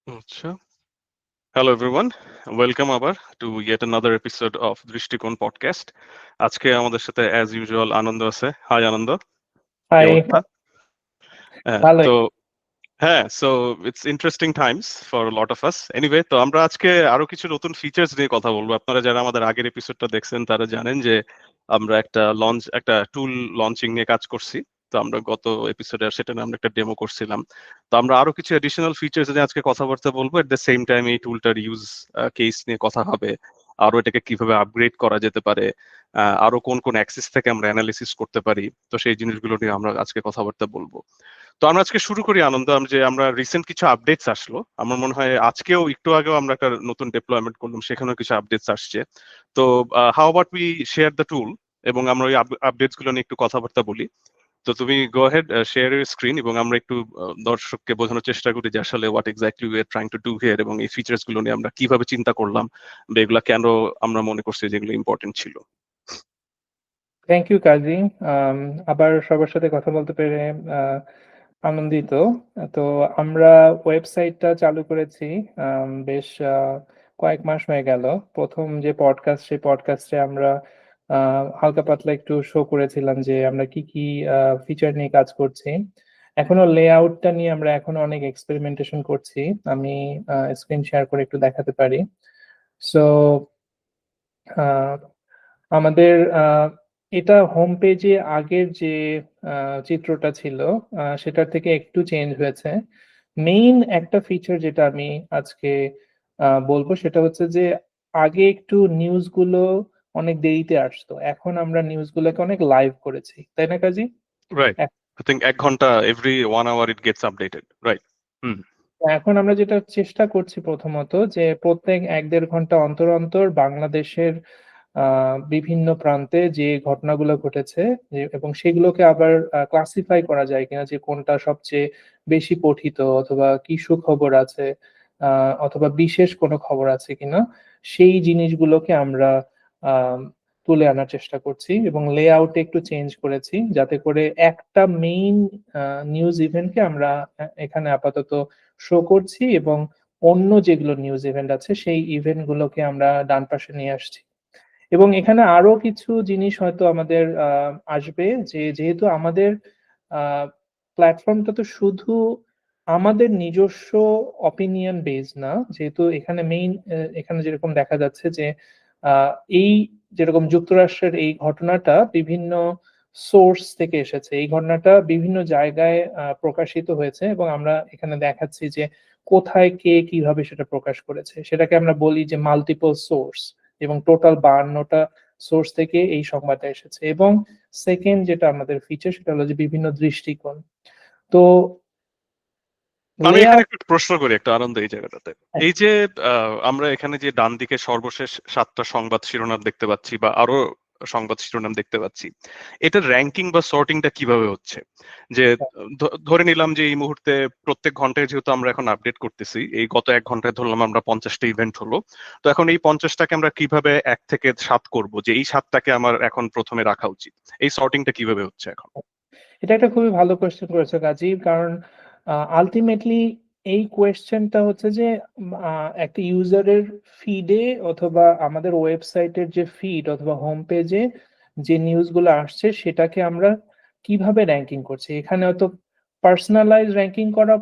আচ্ছা। Hello everyone, welcome আবার two yet another episode of দৃষ্টিকোণ পডকাস্ট। আজকে আমাদের সাথে অ্যাজ ইউজুয়াল আনন্দ আছে। হাই আনন্দ, কি হাই। অবস্থা? ভালোই। তো হ্যাঁ, so it's interesting Times for lot of us. Anyway, তো আমরা আজকে আরো কিছু নতুন ফিচার্স নিয়ে কথা বলবো। আপনারা যারা আমাদের আগের এপিসোডটা দেখছেন তারা জানেন যে আমরা একটা টুল লঞ্চিং নিয়ে কাজ করছি। তো আমরা গত এপিসোডে সেটা নিয়ে আমরা একটা ডেমো করছিলাম। তো আমরা আরো কিছু অ্যাডিশনাল ফিচার্স নিয়ে আজকে কথাবার্তা বলবো। এট দ্য সেম টাইম এই টুলটার ইউজ কেস নিয়ে কথা হবে। আরো এটাকে কিভাবে আপগ্রেড করা যেতে পারে, আরো কোন কোন অ্যাক্সিস থেকে আমরা অ্যানালিসিস করতে পারি। তো সেই জিনিসগুলো নিয়ে আমরা আজকে কথাবার্তা বলবো। তো আমরা আজকে শুরু করি আনন্দ। যে আমরা রিসেন্ট কিছু আপডেটস আসলো, আমার মনে হয় আজকেও একটু আগেও আমরা একটা নতুন ডেপ্লয়মেন্ট করলাম, সেখানেও কিছু আপডেটস আসছে। তো how about we share the টুল এবং আমরা ওই আপডেটস গুলো নিয়ে একটু কথাবার্তা বলি। তো তুমি গো হেড, শেয়ার ইউর স্ক্রিন এবং আমরা একটু দর্শককে বোঝানোর চেষ্টা করি যে আসলে what exactly we are trying to do here এবং এই ফিচার্স গুলো নিয়ে আমরা কিভাবে চিন্তা করলাম বা এগুলা কেন আমরা মনে করছি যেগুলো ইম্পর্টেন্ট ছিল। থ্যাংক ইউ কাজী। আম, আবার সবার সাথে কথা বলতে পেরে আহ, আনন্দিত। তো আমরা ওয়েবসাইটটা চালু করেছি বেশ কয়েক মাস হয়ে গেল। প্রথম যে পডকাস্ট, সেই পডকাস্টে আমরা হালকা পাতলা একটু শো করেছিলাম যে আমরা কি কি ফিচার নিয়ে কাজ করছি। এখনো লেআউটটা নিয়ে আমরা এখনো অনেক এক্সপেরিমেন্টেশন করছি। আমি স্ক্রিন শেয়ার করে একটু দেখাতে পারি। সো আমাদের এটা হোম পেজে আগের যে চিত্রটা ছিল সেটার থেকে একটু চেঞ্জ হয়েছে। মেইন একটা ফিচার যেটা আমি আজকে বলবো সেটা হচ্ছে যে আগে একটু নিউজগুলো অনেক দেরিতে আসতো, এখন আমরা নিউজগুলোকে অনেক লাইভ করেছি, তাই না কাজী? রাইট। আই থিঙ্ক 1 ঘন্টা every 1 hour it gets updated, right? Hmm. এখন আমরা যেটা চেষ্টা করছি প্রথমত যে প্রত্যেক 1-1.5 ঘন্টা অন্তর অন্তর বাংলাদেশের বিভিন্ন প্রান্তে যে ঘটনাগুলো ঘটেছে এবং সেগুলোকে আবার ক্লাসিফাই করা যায় কিনা যে কোনটা সবচেয়ে বেশি পঠিত, অথবা কি সুখবর আছে, অথবা বিশেষ কোনো খবর আছে কিনা, সেই জিনিসগুলোকে আমরা আহ তুলে আনার চেষ্টা করছি এবং লেআউটে একটু চেঞ্জ করেছি যাতে করে একটা মেইন নিউজ ইভেন্টকে আমরা এখানে আপাতত শো করছি এবং অন্য যেগুলো নিউজ ইভেন্ট আছে সেই ইভেন্ট গুলোকে আমরা ডান পাশে নিয়ে আসছি। এবং এখানে আরো কিছু জিনিস হয়তো আমাদের আসবে, যে যেহেতু আমাদের প্ল্যাটফর্মটা তো শুধু আমাদের নিজস্ব অপিনিয়ন বেস না, যেহেতু এখানে মেইন এখানে যেরকম দেখা যাচ্ছে যে আহ, এই যেরকম যুক্তরাষ্ট্রের এই ঘটনাটা বিভিন্ন সোর্স থেকে এসেছে, এই ঘটনাটা বিভিন্ন জায়গায় প্রকাশিত হয়েছে এবং আমরা এখানে দেখাচ্ছি যে কোথায় কে কিভাবে সেটা প্রকাশ করেছে, সেটাকে আমরা বলি যে মাল্টিপল সোর্স, এবং টোটাল 52টা সোর্স থেকে এই সংবাদটা এসেছে। এবং সেকেন্ড যেটা আমাদের ফিচার সেটা হলো যে বিভিন্ন দৃষ্টিকোণ। তো আমি এখানে লেআউট। একটু প্রশ্ন করি একটা আনন্দ এই জায়গাটাতে। এই যে আমরা এখানে যে ডান দিকে সর্বশেষ 7টা সংবাদ শিরোনাম দেখতে পাচ্ছি বা আরো সংবাদ শিরোনাম দেখতে পাচ্ছি, এটার র্যাঙ্কিং বা সর্টিংটা কিভাবে হচ্ছে? যে ধরে নিলাম যে এই মুহূর্তে প্রত্যেক ঘন্টায় যেহেতু আমরা এখন আপডেট করতেছি, এই গত 1 ঘন্টায় ধরলাম আমরা 50টা ইভেন্ট হলো। তো এখন এই 50টাকে আমরা কিভাবে 1 থেকে 7 করব যে এই 7টাকে আমার এখন প্রথমে রাখা উচিত? এই সর্টিংটা কিভাবে হচ্ছে এখন? এটা একটা খুবই ভালো কোয়েশ্চেন করেছো কাজী, কারণ আলটিমেটলি এই কোয়েশ্চেনটা হচ্ছে যে একটা ইউজারের ফিডে অথবা আমাদের ওয়েবসাইটের যে ফিড অথবা হোম পেজে যে নিউজগুলো আসছে সেটাকে আমরা কিভাবে র্যাঙ্কিং করছি। এখানে হয়তো পার্সোনালাইজ র্যাঙ্কিং করা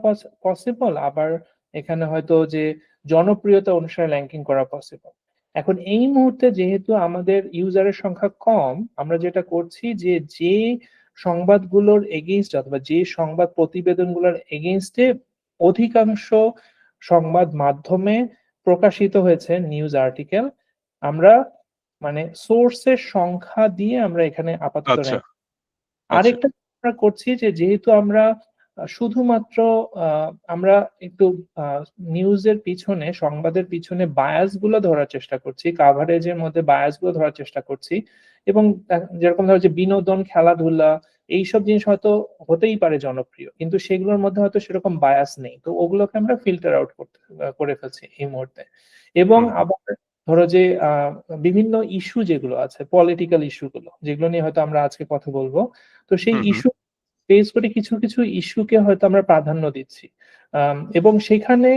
পসিবল, আবার এখানে হয়তো যে জনপ্রিয়তা অনুসারে র্যাঙ্কিং করা পসিবল। এখন এই মুহূর্তে যেহেতু আমাদের ইউজারের সংখ্যা কম, আমরা যেটা করছি যে যে সংবাদগুলোর এগেইনস্ট অথবা যে সংবাদ প্রতিবেদনগুলোর এগেইনস্টে অধিকাংশ সংবাদ মাধ্যমে প্রকাশিত হয়েছে নিউজ আর্টিকেল, আমরা মানে সোর্সের সংখ্যা দিয়ে আমরা এখানে আপাতত আচ্ছা, র্যাঙ্ক। আচ্ছা। আরেকটা আমরা করছি যে যেহেতু আমরা শুধুমাত্র আমরা একটু নিউজের পিছনে, সংবাদের পিছনে বায়াস গুলো ধরার চেষ্টা করছি, কাভারেজের মধ্যে বায়াস গুলো ধরার চেষ্টা করছি। এবং যেরকম ধরো যে বিনোদন, খেলাধুলা, এইসব জিনিস হয়তো হতেই পারে জনপ্রিয়, কিন্তু সেগুলোর মধ্যে হয়তো সেরকম বায়াস নেই, তো ওগুলোকে আমরা ফিল্টার আউট করে ফেলছি এই মুহূর্তে। এবং হুম, আবার ধরো যে বিভিন্ন ইস্যু যেগুলো আছে, পলিটিক্যাল ইস্যুগুলো যেগুলো নিয়ে হয়তো আমরা আজকে কথা বলবো, তো সেই হুম, হুম। ইস্যু বেস করে কিছু কিছু ইস্যুকে হয়তো আমরা প্রাধান্য দিচ্ছি। এবং সেখানে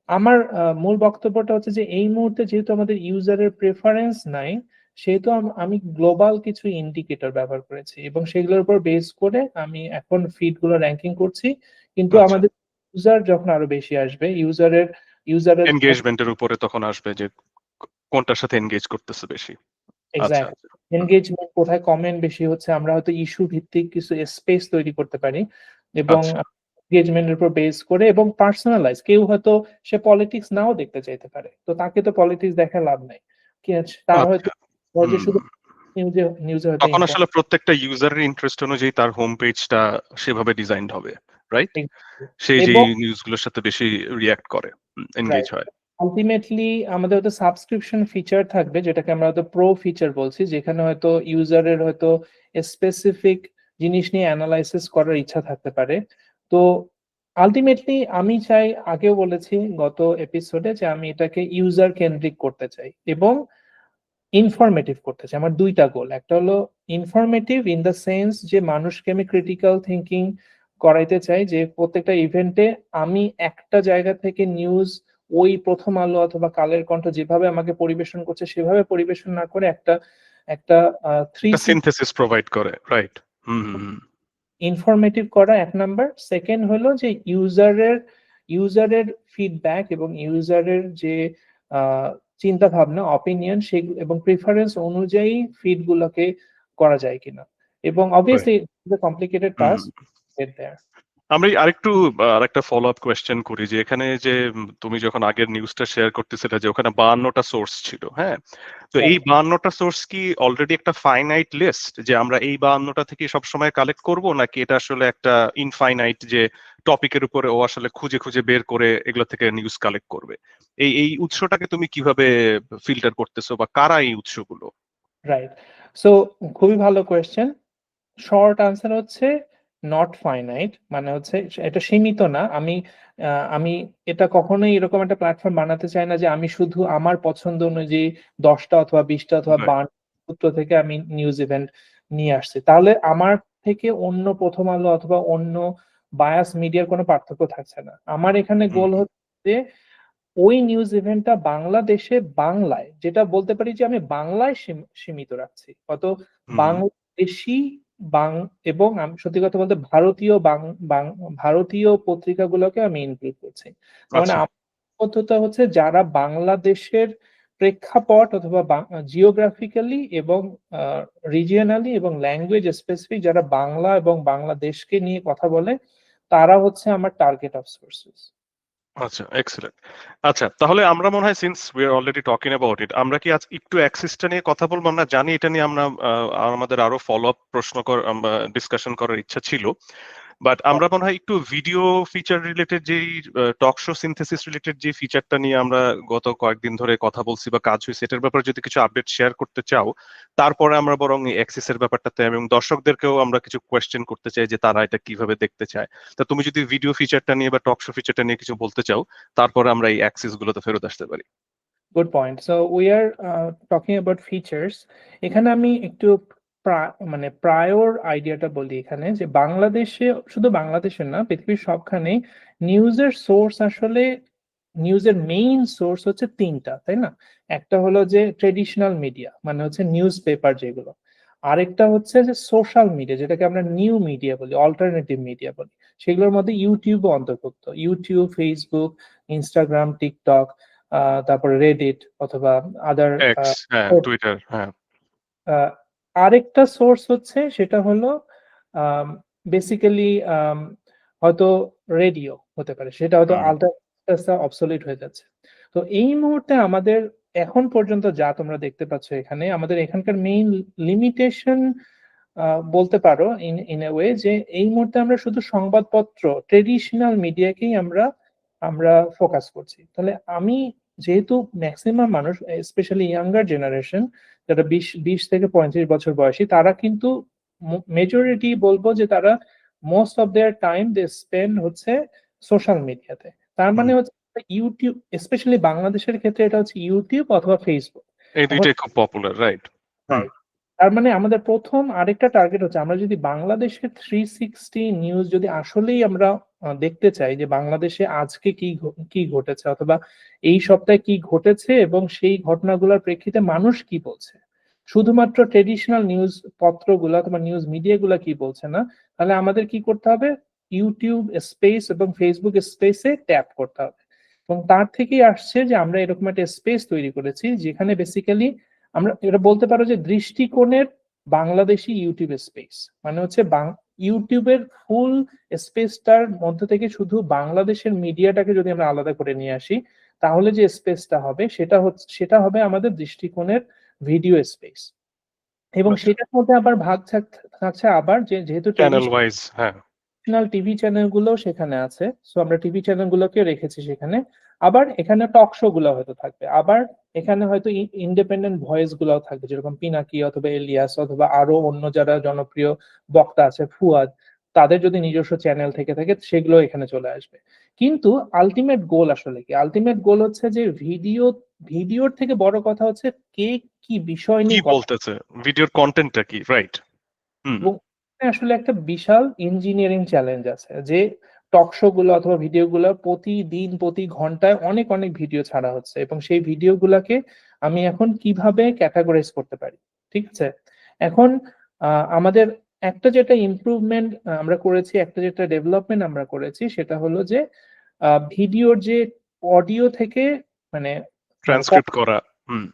আমার মূল বক্তব্যটা হচ্ছে যে এই মুহূর্তে যেহেতু আমাদের ইউজারের প্রেফারেন্স নাই, সেহেতু আমি গ্লোবাল কিছু ইন্ডিকেটর ব্যবহার করেছি এবং সেগুলোর উপর বেস করে আমি এখন ফিড গুলো র্যাঙ্কিং করছি। কিন্তু আচ্ছা, আমাদের ইউজার যখন আরো বেশি আসবে, ইউজারের এনগেজমেন্টের উপরে তখন আসবে যে কোনটার সাথে এনগেজ করতেছে বেশি। আচ্ছা, এক্সাক্ট আচ্ছা। হুম, এনগেজমেন্ট কোথায় কমেন্ট বেশি হচ্ছে, আমরা হয়তো ইস্যু ভিত্তিক কিছু স্পেস তৈরি করতে পারি এবং আচ্ছা, এনগেজমেন্টের উপর বেস করে এবং পার্সোনালাইজ। কেউ হয়তো সে পলিটিক্স নাও দেখতে চাইতে পারে, তো তাকে তো পলিটিক্স দেখা লাভ নাই। তার হয়তো আচ্ছা। যে হুম। শুধু নিউজে নিউজে হয়তো তখন আসলে প্রত্যেকটা ইউজারের ইন্টারেস্ট অনুযায়ী তার হোম পেজটা সেভাবে ডিজাইনড হবে, রাইট? সে যেই এবং নিউজগুলোর সাথে বেশি রিঅ্যাক্ট করে, এনগেজ রাইট হয়। আলটিমেটলি আমাদের হয়তো সাবস্ক্রিপশন ফিচার থাকবে, যেটাকে আমরা হয়তো প্রো ফিচার বলছি, যেখানে হয়তো ইউজারের হয়তো স্পেসিফিক জিনিস নিয়ে অ্যানালাইসিস করার ইচ্ছা থাকতে পারে। তো আলটিমেটলি আমি চাই, আগেও বলেছি গত এপিসোডে, যে আমি এটাকে ইউজার কেন্দ্রিক করতে চাই এবং ইনফরমেটিভ করতে চাই। আমার দুইটা গোল, একটা হলো ইনফরমেটিভ ইন দ্য সেন্স যে মানুষকে আমি ক্রিটিক্যাল থিঙ্কিং করাইতে চাই, যে প্রত্যেকটা ইভেন্টে আমি একটা জায়গা থেকে নিউজ ওই প্রথম আলো অথবা কালের কণ্ঠ যেভাবে আমাকে পরিবেশন করছে সেভাবে পরিবেশন না করে একটা একটা থ্রি একটা সিনথেসিস প্রোভাইড করে, রাইট? হুম, হুম, হুম। ইনফরমেটিভ করা এক নাম্বার। সেকেন্ড হলো যে ইউজারের ফিডব্যাক এবং ইউজারের যে চিন্তা ভাবনা, অপিনিয়ন, সেগুলো এবং প্রিফারেন্স অনুযায়ী ফিড গুলোকে করা যায় কিনা। এবং রাইট। অবভিয়াসলি কমপ্লিকেটেড হুম। টাস্ক গেট দেয়ার। আমি আরেকটু আরেকটা ফলো আপ কোয়েশ্চেন করি যে এখানে যে তুমি যখন আগের নিউজটা শেয়ার করতেছিলে যে ওখানে 52টা সোর্স ছিল, হ্যাঁ? তো এই 52টা সোর্স কি অলরেডি একটা ফাইনাইট লিস্ট যে আমরা এই 52টা থেকে সবসময় কালেক্ট করব, নাকি এটা আসলে একটা ইনফাইনাইট যে টপিকের উপরে ও আসলে খুঁজে খুঁজে বের করে এগুলো থেকে নিউজ কালেক্ট করবে? এই উৎসটাকে তুমি কিভাবে ফিল্টার করতেছো বা কারা এই উৎসগুলো? রাইট। সো খুবই ভালো কোয়েশ্চেন। শর্ট আনসার হচ্ছে নট ফাইনাইট, মানে হচ্ছে এটা সীমিত না। আমি এটা কখনোই এরকম একটা প্ল্যাটফর্ম বানাতে চাই না যে আমি শুধু আমার পছন্দ অনুযায়ী 10টা অথবা 20টা অথবা রাইট। 52 সূত্র থেকে আমি নিউজ ইভেন্ট নিয়ে আসছি। তাহলে আমার থেকে অন্য প্রথম আলো অথবা অন্য বায়াস মিডিয়ার কোনো পার্থক্য থাকছে না। আমার এখানে হুম, গোল হচ্ছে যে ওই নিউজ ইভেন্টটা বাংলাদেশে বাংলায়, যেটা বলতে পারি যে আমি বাংলায় সীমিত রাখছি। অত হুম। বাংলাদেশি বাং এবং আমি সত্যি কথা বলতে ভারতীয় পত্রিকাগুলোকে আমি ইনক্লুড করছি। তার মানে আচ্ছা, আমার বক্তব্যটা হচ্ছে যারা বাংলাদেশের প্রেক্ষাপট অথবা জিওগ্রাফিক্যালি এবং রিজিয়নালি এবং ল্যাঙ্গুয়েজ স্পেসিফিক, যারা বাংলা এবং বাংলাদেশকে নিয়ে কথা বলে, তারা হচ্ছে আমার টার্গেট অফ সোর্সেস। আচ্ছা, এক্সেলেন্ট। আচ্ছা, তাহলে আমরা মনে হয় since we are already talking about it, আমরা কি আজ একটু অ্যাক্সিসটা নিয়ে কথা বলবো? আমরা জানি এটা নিয়ে আমরা আমাদের আরো ফলো আপ প্রশ্ন ডিসকাশন করার ইচ্ছা ছিল। বাট আমরা মনে হয় একটু ভিডিও ফিচার রিলেটেড যেই টক শো সিনথেসিস রিলেটেড যে ফিচারটা নিয়ে আমরা গত কয়েকদিন ধরে কথা বলছি বা কাজ হয়েছে, এটার ব্যাপারে যদি কিছু আপডেট শেয়ার করতে চাও, তারপরে আমরা বরং এই অ্যাক্সেসের ব্যাপারটাতে এবং দর্শকদেরকেও আমরা কিছু কোয়েশ্চেন করতে চাই যে তারা এটা কিভাবে দেখতে চায়। তা তুমি যদি ভিডিও ফিচারটা নিয়ে বা টক শো ফিচারটা নিয়ে কিছু বলতে চাও, তারপরে আমরা এই অ্যাক্সেস গুলোতে ফেরত আসতে পারি। Good point. So we are talking about features. এখানে আমি একটু মানে প্রায়র আইডিয়াটা বলি এখানে, যে বাংলাদেশে, শুধু বাংলাদেশের না, পৃথিবীর সবখানেই নিউজের সোর্স আসলে, নিউজের মেইন সোর্স হচ্ছে তিনটা, তাই না? একটা হলো যে ট্রেডিশনাল মিডিয়া, মানে হচ্ছে নিউজ পেপার যেগুলো। আরেকটা হচ্ছে যে সোশ্যাল মিডিয়া, যেটাকে আমরা নিউ মিডিয়া বলি, অল্টারনেটিভ মিডিয়া বলি। সেগুলোর মধ্যে ইউটিউবও অন্তর্ভুক্ত। ইউটিউব, ফেসবুক, ইনস্টাগ্রাম, টিকটক, তারপরে রেডিট অথবা আদার। এক্স, হ্যাঁ, টুইটার, হ্যাঁ। আরেকটা সোর্স হচ্ছে, সেটা হলো বেসিক্যালি হয়তো রেডিও হতে পারে, সেটা হয়তো হুম, আলট্রা অবসলিট হয়ে যাচ্ছে। তো এই মুহূর্তে আমাদের এখন পর্যন্ত যা তোমরা দেখতে পাচ্ছ এখানে, আমাদের এখানকার মেইন লিমিটেশন বলতে পারো ইন ইন এ ওয়ে, যে এই মুহূর্তে আমরা শুধু সংবাদপত্র, ট্রেডিশনাল মিডিয়াকেই আমরা আমরা ফোকাস করছি। তাহলে আমি, যেহেতু ম্যাক্সিমাম মানুষ, স্পেশালি ইয়াঙ্গার জেনারেশন, যারা 20 থেকে 35 বছর বয়সী, তারা কিন্তু মেজরিটি বলবো যে তারা most of their time they spend হচ্ছে সোশ্যাল মিডিয়াতে। তার হুম। মানে হচ্ছে ইউটিউব, স্পেশালি বাংলাদেশের ক্ষেত্রে এটা হচ্ছে ইউটিউব অথবা ফেসবুক। এই দুইটাই খুব পপুলার, রাইট? হুম, রাইট। তার মানে আমাদের প্রথম আরেকটা টার্গেট হচ্ছে, আমরা যদি বাংলাদেশের 360 নিউজ যদি আসলেই আমরা দেখতে চাই যে বাংলাদেশে আজকে কি ঘটেছে অথবা এই সপ্তাহে কি ঘটেছে এবং সেই ঘটনাগুলোর প্রেক্ষিতে মানুষ কি বলছে, শুধুমাত্র ট্রেডিশনাল নিউজ পত্রগুলো অথবা নিউজ মিডিয়াগুলো কি বলছে না, তাহলে আমাদের কি করতে হবে, ইউটিউব স্পেস এবং ফেসবুক স্পেসে ট্যাপ করতে হবে। এবং তার থেকেই আসছে যে আমরা এরকম একটা স্পেস তৈরি করেছি যেখানে বেসিক্যালি আমরা এটা বলতে পারো যে দৃষ্টিকোণের বাংলাদেশি ইউটিউব স্পেস, মানে হচ্ছে ইউটিউবের ফুল স্পেসটার মধ্যে থেকে শুধু বাংলাদেশের মিডিয়াটাকে যদি আমরা আলাদা করে নিয়ে আসি, তাহলে যে স্পেসটা হবে সেটা হবে আমাদের দৃষ্টিকোণের ভিডিও স্পেস। এবং সেটার মধ্যে আবার ভাগ থাকছে আবার যেহেতু চ্যানেল ওয়াইজ, হ্যাঁ, ট্রেডিশনাল টিভি চ্যানেলগুলো সেখানে আছে, সো আমরা টিভি চ্যানেলগুলোকে রেখেছি সেখানে। আবার এখানে টক শো গুলো হয়তো থাকবে, আবার এখানে হয়তো ইন্ডিপেন্ডেন্ট ভয়েস গুলাও থাকবে, যেরকম পিনাকি অথবা এলিয়াস অথবা আরো অন্য যারা জনপ্রিয় বক্তা আছে, ফুয়াদ, তাদের যদি নিজস্ব চ্যানেল থেকে থাকে সেগুলো এখানে চলে আসবে। কিন্তু আলটিমেট গোল আসলে কি? আলটিমেট গোল হচ্ছে যে ভিডিওর থেকে বড় কথা হচ্ছে কে কি বিষয় কি নিয়ে কথা বলতেছে, ভিডিওর কন্টেন্টটা কি, রাইট? হুম। এবং আসলে একটা বিশাল ইঞ্জিনিয়ারিং চ্যালেঞ্জ আছে যে টক শো গুলো অথবা ভিডিও গুলো প্রতিদিন প্রতি ঘন্টায় অনেক অনেক ভিডিও ছাড়া হচ্ছে এবং সেই ভিডিও গুলাকে আমি এখন কিভাবে ক্যাটাগরাইজ করতে পারি, ঠিক আছে? এখন আমাদের একটা যেটা ইমপ্রুভমেন্ট আমরা করেছি, একটা যেটা ডেভেলপমেন্ট আমরা করেছি, সেটা হলো যে ভিডিওর যে অডিও থেকে মানে ট্রান্সক্রিপ্ট করা। হুম।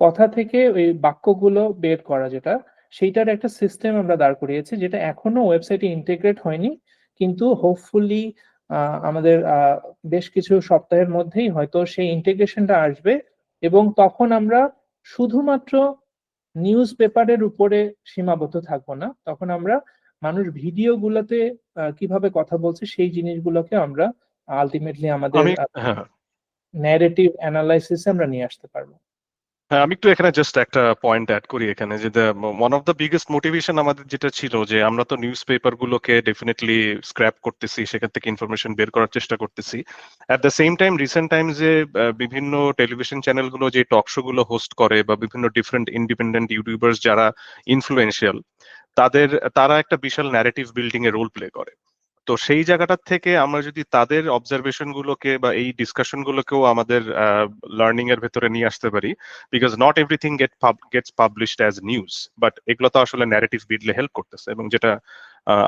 কথা থেকে ওই বাক্যগুলো বের করা, যেটা সেইটার একটা সিস্টেম আমরা দাঁড় করিয়েছি, যেটা এখনো ওয়েবসাইটে ইন্টিগ্রেট হয়নি, কিন্তু হোপফুলি আমাদের বেশ কিছু সপ্তাহের মধ্যেই হয়তো সেই ইন্টিগ্রেশনটা আসবে এবং তখন আমরা শুধুমাত্র নিউজ পেপারের উপরে সীমাবদ্ধ থাকবো না, তখন আমরা মানুষ ভিডিওগুলোতে কিভাবে কথা বলছে সেই জিনিসগুলোকে আমরা আলটিমেটলি আমাদের আমি হ্যাঁ ন্যারেটিভ অ্যানালাইসিসে আমরা নিয়ে আসতে পারবো। হ্যাঁ, আমি একটু এখানে জাস্ট একটা পয়েন্ট অ্যাড করি এখানে, যে one of the biggest motivation আমাদের যেটা ছিল, যে আমরা তো নিউজ পেপার গুলোকে ডেফিনেটলি স্ক্র্যাপ করতেছি, সেখান থেকে ইনফরমেশন বের করার চেষ্টা করতেছি। At the same time recent টাইমসে বিভিন্ন টেলিভিশন চ্যানেলগুলো যে টক শো গুলো হোস্ট করে, বা বিভিন্ন ডিফারেন্ট ইন্ডিপেন্ডেন্ট ইউটিউবার্স যারা ইনফ্লুয়েন্সিয়াল, তারা একটা বিশাল ন্যারেটিভ বিল্ডিং এ রোল প্লে করে। তো সেই জায়গাটার থেকে আমরা যদি তাদের অবজারভেশন গুলোকে বা এই ডিসকাশন গুলোকেও আমাদের লার্নিং এর ভেতরে নিয়ে আসতে পারি, because not everything gets published as news, but এগুলো তো আসলে ন্যারেটিভ বিল্ডে হেল্প করতেছে। এবং যেটা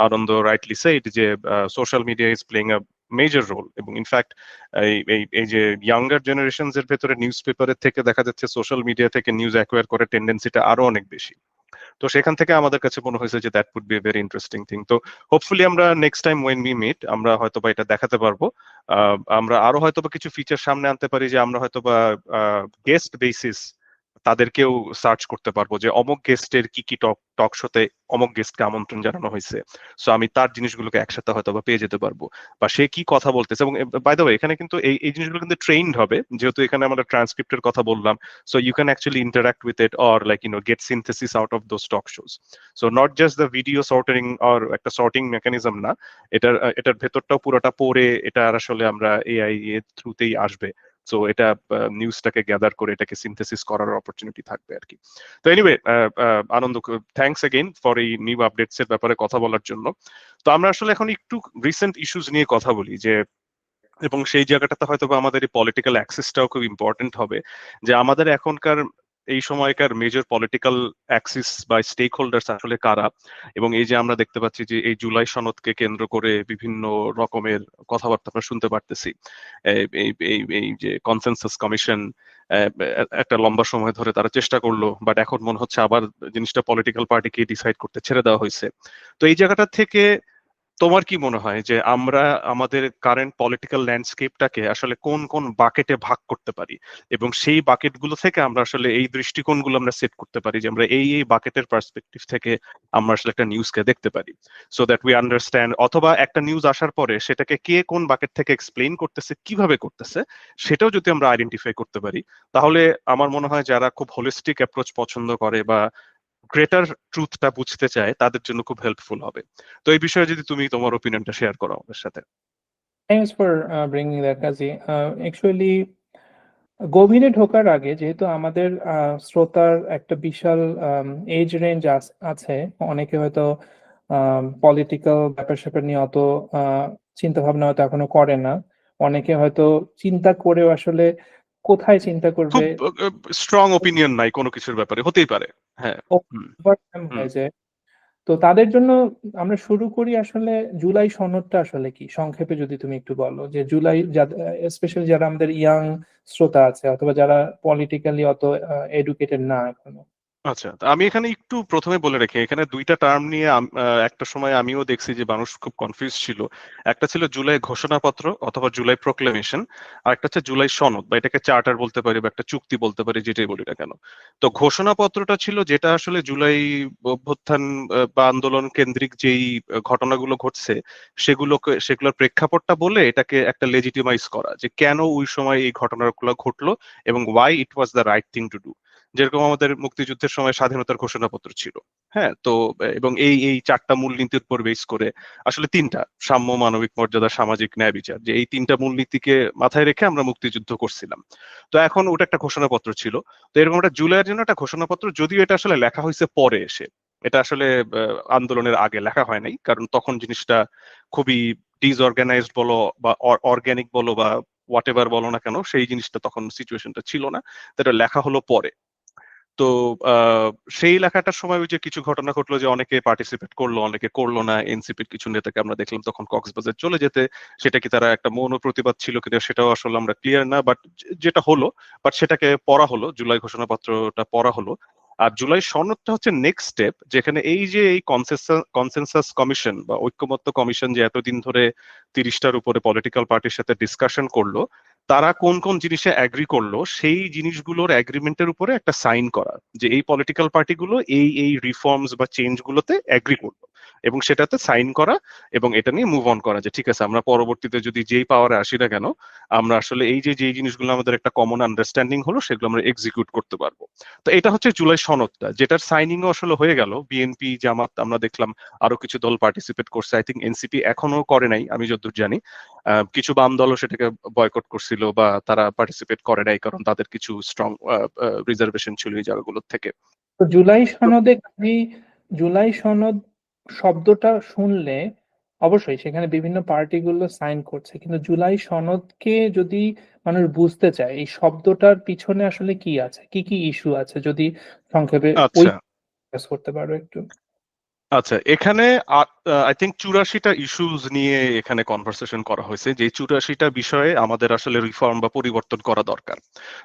আনন্দ রাইটলি সেড, যে social media is playing a major role. এবং ইনফ্যাক্ট এই যে ইয়াঙ্গার জেনারেশনস এর ভেতরে নিউজ পেপারের থেকে দেখা যাচ্ছে সোশ্যাল মিডিয়া থেকে নিউজ অ্যাকোয়ার করার টেন্ডেন্সিটা আরো অনেক বেশি। তো সেখান থেকে আমাদের কাছে মনে হয়েছে যে that would be very interesting thing. তো হোপফুলি আমরা next time when we meet আমরা হয়তো বা এটা দেখাতে পারবো। আমরা আরো হয়তো বা কিছু ফিচার সামনে আনতে পারি, যে আমরা হয়তো বা গেস্ট বেসিস তাদেরকেও সার্চ করতে পারবো, যে অমুক গেস্টের কি কি টক শোতে অমুক গেস্টকে আমন্ত্রণ জানানো হয়েছে, সো আমি তার জিনিসগুলোকে একসাথে হয়তো বা পেয়ে যেতে পারবো, বা সে কি কথা বলতেছে। এবং বাই দ্য ওয়ে এখানে কিন্তু এই জিনিসগুলো কিন্তু ট্রেইনড হবে, যেহেতু এখানে আমরা ট্রান্সক্রিপ্টের কথা বললাম। So you can actually interact with it, or like get synthesis out of those talk shows. So not just the video sorting or একটা sorting mechanism না, এটার ভেতরটাও পুরোটা পড়ে এটা আসলে আমরা এআই এর থ্রুতেই আসবে। সো এটা নিউজটাকে গ্যাদার করে এটাকে সিনথেসিস করার অপরচুনিটি থাকবে আর কি। তো anyway, Anand, thanks again for এই নিউ আপডেটস এর ব্যাপারে কথা বলার জন্য। তো আমরা আসলে এখন একটু রিসেন্ট ইস্যুস নিয়ে কথা বলি, যে এবং সেই জায়গাটাতে হয়তো বা আমাদের এই পলিটিক্যাল অ্যাক্সিসটাও খুব ইম্পর্টেন্ট হবে, যে আমাদের এখনকার এই সময়কার মেজর পলিটিক্যাল অ্যাক্সিস বা স্টেক হোল্ডার্স আসলে কারা। এবং এই যে আমরা দেখতে পাচ্ছি যে এই জুলাই সনদকে কেন্দ্র করে বিভিন্ন রকমের কথাবার্তা আমরা শুনতে পারতেছি। এই যে কনসেনসাস কমিশন একটা লম্বা সময় ধরে তারা চেষ্টা করলো, বাট এখন মনে হচ্ছে আবার জিনিসটা পলিটিক্যাল পার্টিকে ডিসাইড করতে ছেড়ে দেওয়া হয়েছে। তো এই জায়গাটা থেকে তোমার কি মনে হয় যে আমরা আমাদের কারেন্ট পলিটিক্যাল ল্যান্ডস্কেপটাকে আসলে কোন কোন বাকেটে ভাগ করতে পারি, এবং সেই বাকেটগুলো থেকে আমরা আসলে এই দৃষ্টিকোণগুলো আমরা সেট করতে পারি, যে আমরা এই বাকেটের পার্সপেক্টিভ থেকে আমরা আসলে একটা নিউজকে দেখতে পারি, সো দ্যাট উই আন্ডারস্ট্যান্ড, অথবা একটা নিউজ আসার পরে সেটাকে কে কোন বাকেট থেকে এক্সপ্লেইন করতেছে, কিভাবে করতেছে, সেটাও যদি আমরা আইডেন্টিফাই করতে পারি, তাহলে আমার মনে হয় যারা খুব হোলিস্টিক অ্যাপ্রোচ পছন্দ করে বা গ্রেটার ট্রুথটা বুঝতে চায়, তাদের জন্য খুব হেল্পফুল হবে। তো এই বিষয়ে যদি তুমি তোমার ওপিনিয়নটা শেয়ার করো আমাদের সাথে। Thanks for bringing that, Kazi. Actually গভীরে ঢোকার আগে, যেহেতু আমাদের শ্রোতার একটা বিশাল এজ রেঞ্জ আছে, অনেকে হয়তো পলিটিক্যাল ব্যাপার স্যাপার নিয়ে অত চিন্তা ভাবনা হয়তো এখনো করে না। অনেকে হয়তো চিন্তা করেও আসলে কোথায় চিন্তা করবে খুব স্ট্রং ওপিনিয়ন নাই কোনো কিছুর ব্যাপারে, হতেই পারে। হ্যাঁ। হুম। overwhelm হুম। হয়ে যায়। তো তাদের জন্য আমরা শুরু করি আসলে জুলাই সনদটা আসলে কি সংক্ষেপে যদি তুমি একটু বলো যে জুলাই, স্পেশালি যারা আমাদের ইয়াং শ্রোতা আছে অথবা যারা পলিটিক্যালি অত এডুকেটেড না এখনো। আচ্ছা, তো আমি এখানে একটু প্রথমে বলে রাখি, এখানে দুইটা টার্ম নিয়ে একটা সময় আমিও দেখছি যে মানুষ খুব কনফিউজ ছিল। একটা ছিল জুলাই ঘোষণাপত্র অথবা জুলাই প্রোক্লেমেশন, আর একটা হচ্ছে জুলাই সনদ, বা এটাকে চার্টার বলতে পারি বা একটা চুক্তি বলতে পারি, যেটাই বলি না কেন। তো ঘোষণাপত্রটা ছিল যেটা আসলে জুলাই অভ্যুত্থান বা আন্দোলন কেন্দ্রিক যেই ঘটনাগুলো ঘটছে সেগুলোর প্রেক্ষাপটটা বলে এটাকে একটা লেজিটিমাইজ করা, যে কেন ওই সময় এই ঘটনাগুলো ঘটলো এবং why it was the right thing to do. যেরকম আমাদের মুক্তিযুদ্ধের সময় স্বাধীনতার ঘোষণাপত্র ছিল। হ্যাঁ, তো এবং এই চারটা মূলনীতির উপর বেস করে, আসলে তিনটা: সাম্য, মানবিক মর্যাদা, সামাজিক ন্যায় বিচার, যে এই তিনটা মূলনীতিকে মাথায় রেখে আমরা মুক্তিযুদ্ধ করছিলাম। তো এখন ওটা একটা ঘোষণাপত্র ছিল। তো এরকম একটা জুলাইয়ের জন্য একটা ঘোষণাপত্র, যদিও এটা আসলে লেখা হয়েছে পরে এসে, এটা আসলে আন্দোলনের আগে লেখা হয় নাই, কারণ তখন জিনিসটা খুবই ডিসঅর্গানাইজড বলো বা অর্গানিক বলো বা হোয়াট এভার বলো না কেন, সেই জিনিসটা তখন সিচুয়েশনটা ছিল না। তো এটা লেখা হলো পরে। তো আহ, সেই লেখাটার সময় ওই যে কিছু ঘটনা ঘটলো, যে অনেকে পার্টিসিপেট করলো, অনেকে করলো না। এনসিপির কিছু নেতাকে আমরা দেখলাম তখন কক্সবাজার চলে যেতে। সেটা কি তারা একটা মৌন প্রতিবাদ ছিল কিনা সেটাও আসলে আমরা ক্লিয়ার না, বাট যেটা হলো, বাট সেটাকে পড়া হলো, জুলাই ঘোষণাপত্রটা পড়া হলো। আর জুলাই সনদটা হচ্ছে নেক্সট স্টেপ, যেখানে এই যে এই কনসেনসাস কমিশন বা ঐক্যমত্য কমিশন যে এতদিন ধরে 30টার উপরে পলিটিক্যাল পার্টির সাথে ডিসকাশন করলো, তারা কোন কোন জিনিসে অ্যাগ্রি করলো, সেই জিনিসগুলোর অ্যাগ্রিমেন্টের উপরে একটা সাইন করা, যে এই পলিটিক্যাল পার্টিগুলো এই রিফর্মস বা চেঞ্জ গুলোতে অ্যাগ্রি করলো, এবং সেটাতে সাইন করা, এবং এটা নিয়ে মুভ অন করা, যে ঠিক আছে আমরা পরবর্তীতে যদি যেই পাওয়ারে আসি না কেন, আমরা আসলে এই যে যেই জিনিসগুলো আমাদের একটা কমন আন্ডারস্ট্যান্ডিং হলো সেগুলো আমরা এক্সিকিউট করতে পারবো। তো এটা হচ্ছে জুলাই সনদটা, যেটার সাইনিংও আসলে হয়ে গেল। বিএনপি, জামাত, আমরা দেখলাম আরো কিছু দল পার্টিসিপেট করছে। আই থিঙ্ক এনসিপি এখনো করে নাই, আমি যতদূর জানি। কিছু বাম দলও সেটাকে বয়কট করছিল বা তারা পার্টিসিপেট করে নাই, কারণ তাদের কিছু স্ট্রং রিজার্ভেশন ছিল এই জায়গাগুলোর থেকে। তো জুলাই তো সনদে জুলাই সনদ শব্দটা শুনলে অবশ্যই সেখানে বিভিন্ন পার্টিগুলো সাইন করছে, কিন্তু জুলাই সনদকে যদি মানুষ বুঝতে চায় এই শব্দটার পিছনে আসলে কি আছে, কি কি ইস্যু আছে, যদি সংক্ষেপে ওই আচ্ছা। করতে পারো একটু। আচ্ছা, এখানে আই থিঙ্ক 84টা ইস্যুস নিয়ে এখানে কনভারসেশন করা হয়েছে, যে 84টা বিষয়ে আমাদের আসলে রিফর্ম বা পরিবর্তন করা দরকার।